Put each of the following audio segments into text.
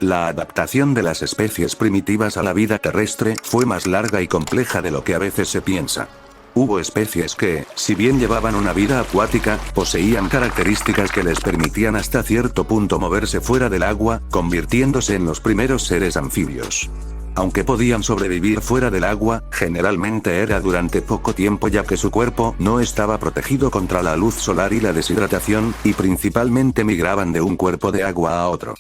La adaptación de las especies primitivas a la vida terrestre fue más larga y compleja de lo que a veces se piensa. Hubo especies que, si bien llevaban una vida acuática, poseían características que les permitían hasta cierto punto moverse fuera del agua, convirtiéndose en los primeros seres anfibios. Aunque podían sobrevivir fuera del agua, generalmente era durante poco tiempo ya que su cuerpo no estaba protegido contra la luz solar y la deshidratación, y principalmente migraban de un cuerpo de agua a otro.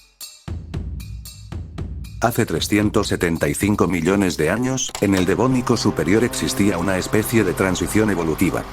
Hace 375 millones de años, en el Devónico superior existía una especie de transición evolutiva.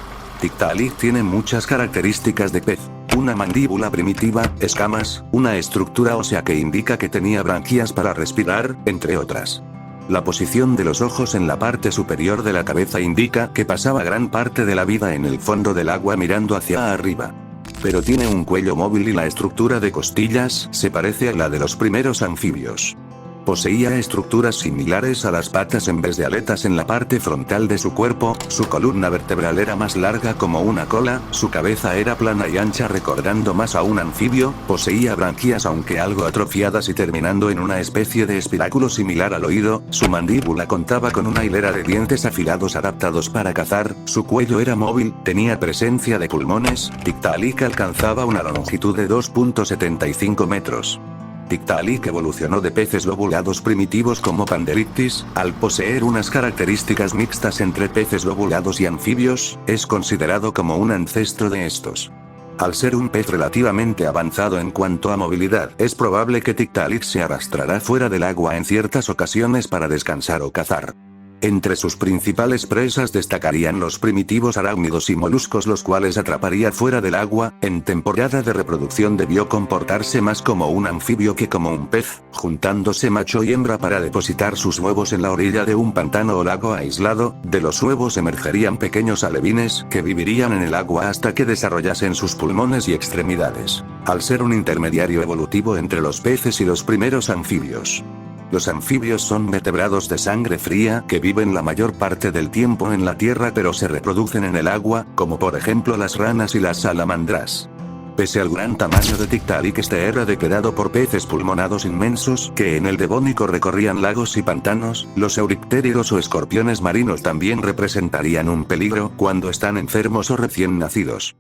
Tiktaalik tiene muchas características de pez. Una mandíbula primitiva, escamas, una estructura ósea que indica que tenía branquias para respirar, entre otras. La posición de los ojos en la parte superior de la cabeza indica que pasaba gran parte de la vida en el fondo del agua mirando hacia arriba. Pero tiene un cuello móvil y la estructura de costillas se parece a la de los primeros anfibios. Poseía estructuras similares a las patas en vez de aletas en la parte frontal de su cuerpo, su columna vertebral era más larga como una cola, su cabeza era plana y ancha recordando más a un anfibio, poseía branquias aunque algo atrofiadas y terminando en una especie de espiráculo similar al oído, su mandíbula contaba con una hilera de dientes afilados adaptados para cazar, su cuello era móvil, tenía presencia de pulmones, Tiktaalik alcanzaba una longitud de 2.75 metros. Tiktaalik evolucionó de peces lobulados primitivos como Panderictis, al poseer unas características mixtas entre peces lobulados y anfibios, es considerado como un ancestro de estos. Al ser un pez relativamente avanzado en cuanto a movilidad, es probable que Tiktaalik se arrastrará fuera del agua en ciertas ocasiones para descansar o cazar. Entre sus principales presas destacarían los primitivos arácnidos y moluscos los cuales atraparía fuera del agua. En temporada de reproducción debió comportarse más como un anfibio que como un pez, juntándose macho y hembra para depositar sus huevos en la orilla de un pantano o lago aislado. De los huevos emergerían pequeños alevines que vivirían en el agua hasta que desarrollasen sus pulmones y extremidades. Al ser un intermediario evolutivo entre los peces y los primeros anfibios. Los anfibios son vertebrados de sangre fría que viven la mayor parte del tiempo en la tierra pero se reproducen en el agua, como por ejemplo las ranas y las salamandras. Pese al gran tamaño de Tiktaalik, este era depredado por peces pulmonados inmensos que en el Devónico recorrían lagos y pantanos. Los euriptéridos o escorpiones marinos también representarían un peligro cuando están enfermos o recién nacidos.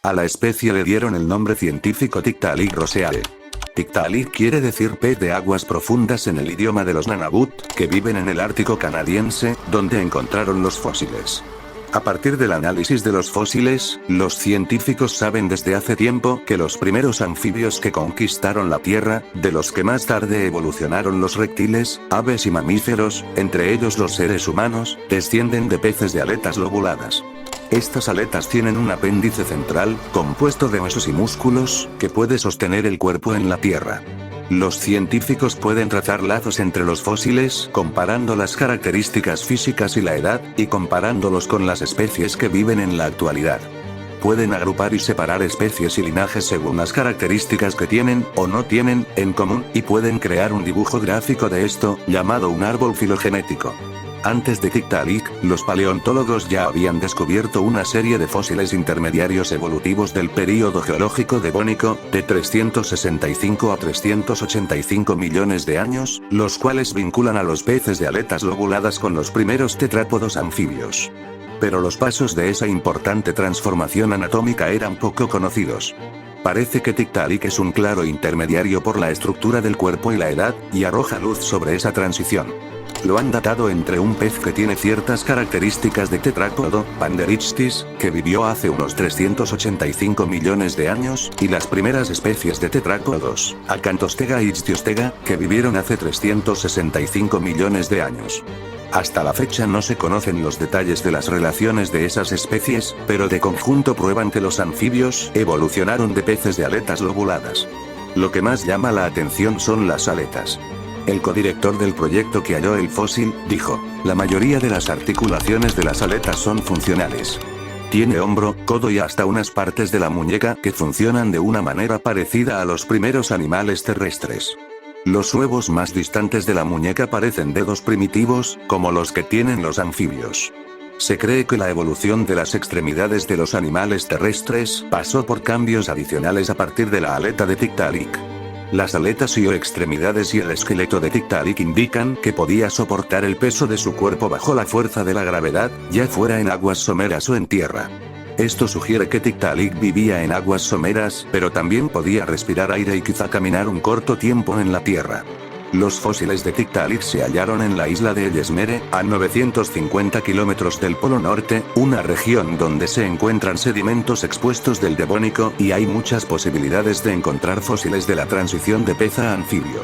A la especie le dieron el nombre científico Tiktaalik roseae. Tiktaalik quiere decir pez de aguas profundas en el idioma de los Nunavut, que viven en el Ártico canadiense, donde encontraron los fósiles. A partir del análisis de los fósiles, los científicos saben desde hace tiempo que los primeros anfibios que conquistaron la Tierra, de los que más tarde evolucionaron los reptiles, aves y mamíferos, entre ellos los seres humanos, descienden de peces de aletas lobuladas. Estas aletas tienen un apéndice central, compuesto de huesos y músculos, que puede sostener el cuerpo en la tierra. Los científicos pueden trazar lazos entre los fósiles, comparando las características físicas y la edad, y comparándolos con las especies que viven en la actualidad. Pueden agrupar y separar especies y linajes según las características que tienen, o no tienen, en común, y pueden crear un dibujo gráfico de esto, llamado un árbol filogenético. Antes de Tiktaalik, los paleontólogos ya habían descubierto una serie de fósiles intermediarios evolutivos del período geológico devónico, de 365 a 385 millones de años, los cuales vinculan a los peces de aletas lobuladas con los primeros tetrápodos anfibios. Pero los pasos de esa importante transformación anatómica eran poco conocidos. Parece que Tiktaalik es un claro intermediario por la estructura del cuerpo y la edad, y arroja luz sobre esa transición. Lo han datado entre un pez que tiene ciertas características de tetrápodo, Panderictis, que vivió hace unos 385 millones de años, y las primeras especies de tetrápodos, Acanthostega y Ichthyostega, que vivieron hace 365 millones de años. Hasta la fecha no se conocen los detalles de las relaciones de esas especies, pero de conjunto prueban que los anfibios evolucionaron de peces de aletas lobuladas. Lo que más llama la atención son las aletas. El codirector del proyecto que halló el fósil, dijo, la mayoría de las articulaciones de las aletas son funcionales. Tiene hombro, codo y hasta unas partes de la muñeca que funcionan de una manera parecida a los primeros animales terrestres. Los huevos más distantes de la muñeca parecen dedos primitivos, como los que tienen los anfibios. Se cree que la evolución de las extremidades de los animales terrestres pasó por cambios adicionales a partir de la aleta de Tiktaalik. Las aletas y o extremidades y el esqueleto de Tiktaalik indican que podía soportar el peso de su cuerpo bajo la fuerza de la gravedad, ya fuera en aguas someras o en tierra. Esto sugiere que Tiktaalik vivía en aguas someras, pero también podía respirar aire y quizá caminar un corto tiempo en la tierra. Los fósiles de Tiktaalik se hallaron en la isla de Ellesmere, a 950 kilómetros del Polo Norte, una región donde se encuentran sedimentos expuestos del Devónico, y hay muchas posibilidades de encontrar fósiles de la transición de pez a anfibio.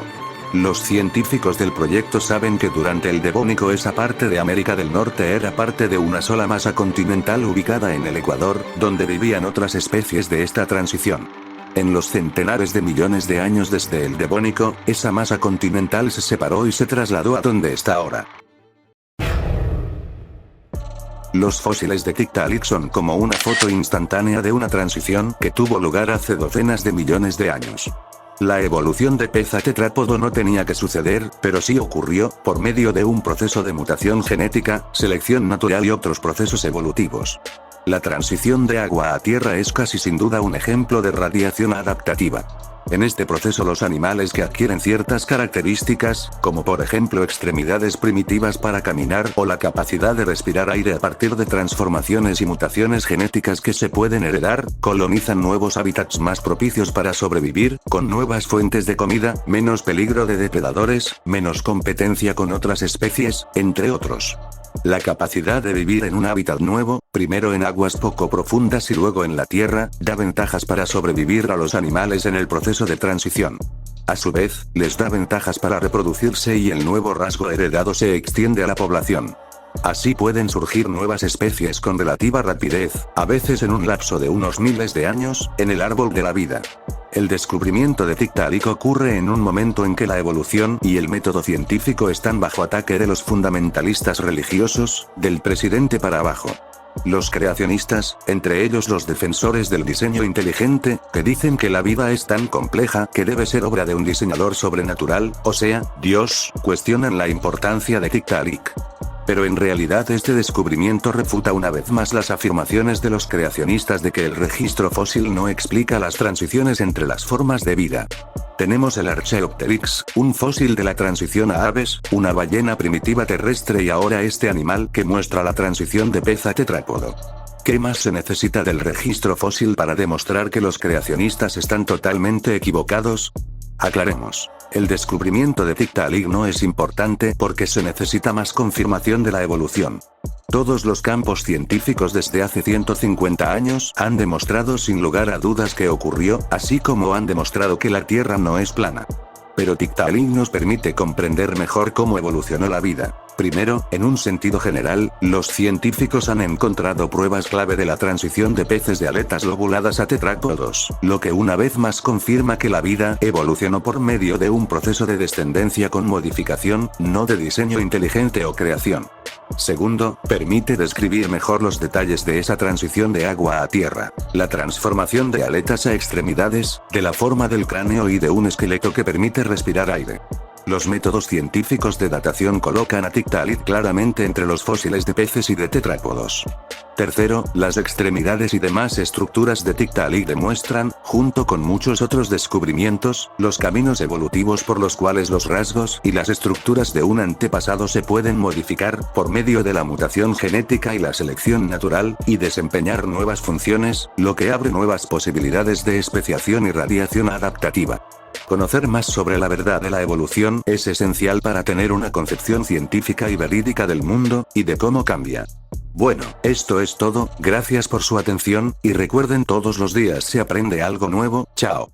Los científicos del proyecto saben que durante el Devónico esa parte de América del Norte era parte de una sola masa continental ubicada en el Ecuador, donde vivían otras especies de esta transición. En los centenares de millones de años desde el Devónico, esa masa continental se separó y se trasladó a donde está ahora. Los fósiles de Tiktaalik son como una foto instantánea de una transición que tuvo lugar hace docenas de millones de años. La evolución de pez a tetrápodo no tenía que suceder, pero sí ocurrió, por medio de un proceso de mutación genética, selección natural y otros procesos evolutivos. La transición de agua a tierra es casi sin duda un ejemplo de radiación adaptativa. En este proceso los animales que adquieren ciertas características, como por ejemplo extremidades primitivas para caminar o la capacidad de respirar aire a partir de transformaciones y mutaciones genéticas que se pueden heredar, colonizan nuevos hábitats más propicios para sobrevivir, con nuevas fuentes de comida, menos peligro de depredadores, menos competencia con otras especies, entre otros. La capacidad de vivir en un hábitat nuevo, primero en aguas poco profundas y luego en la tierra, da ventajas para sobrevivir a los animales en el proceso de transición. A su vez, les da ventajas para reproducirse y el nuevo rasgo heredado se extiende a la población. Así pueden surgir nuevas especies con relativa rapidez, a veces en un lapso de unos miles de años, en el árbol de la vida. El descubrimiento de Tiktaalik ocurre en un momento en que la evolución y el método científico están bajo ataque de los fundamentalistas religiosos, del presidente para abajo. Los creacionistas, entre ellos los defensores del diseño inteligente, que dicen que la vida es tan compleja que debe ser obra de un diseñador sobrenatural, o sea, Dios, cuestionan la importancia de Tiktaalik. Pero en realidad este descubrimiento refuta una vez más las afirmaciones de los creacionistas de que el registro fósil no explica las transiciones entre las formas de vida. Tenemos el Archaeopteryx, un fósil de la transición a aves, una ballena primitiva terrestre y ahora este animal que muestra la transición de pez a tetrápodo. ¿Qué más se necesita del registro fósil para demostrar que los creacionistas están totalmente equivocados? Aclaremos. El descubrimiento de Tiktaalik no es importante porque se necesita más confirmación de la evolución. Todos los campos científicos desde hace 150 años han demostrado sin lugar a dudas que ocurrió, así como han demostrado que la Tierra no es plana. Pero Tiktaalik nos permite comprender mejor cómo evolucionó la vida. Primero, en un sentido general, los científicos han encontrado pruebas clave de la transición de peces de aletas lobuladas a tetrápodos, lo que una vez más confirma que la vida evolucionó por medio de un proceso de descendencia con modificación, no de diseño inteligente o creación. Segundo, permite describir mejor los detalles de esa transición de agua a tierra, la transformación de aletas a extremidades, de la forma del cráneo y de un esqueleto que permite respirar aire. Los métodos científicos de datación colocan a Tiktaalik claramente entre los fósiles de peces y de tetrápodos. Tercero, las extremidades y demás estructuras de Tiktaalik demuestran, junto con muchos otros descubrimientos, los caminos evolutivos por los cuales los rasgos y las estructuras de un antepasado se pueden modificar, por medio de la mutación genética y la selección natural, y desempeñar nuevas funciones, lo que abre nuevas posibilidades de especiación y radiación adaptativa. Conocer más sobre la verdad de la evolución es esencial para tener una concepción científica y verídica del mundo, y de cómo cambia. Bueno, esto es todo, gracias por su atención, y recuerden todos los días se aprende algo nuevo, chao.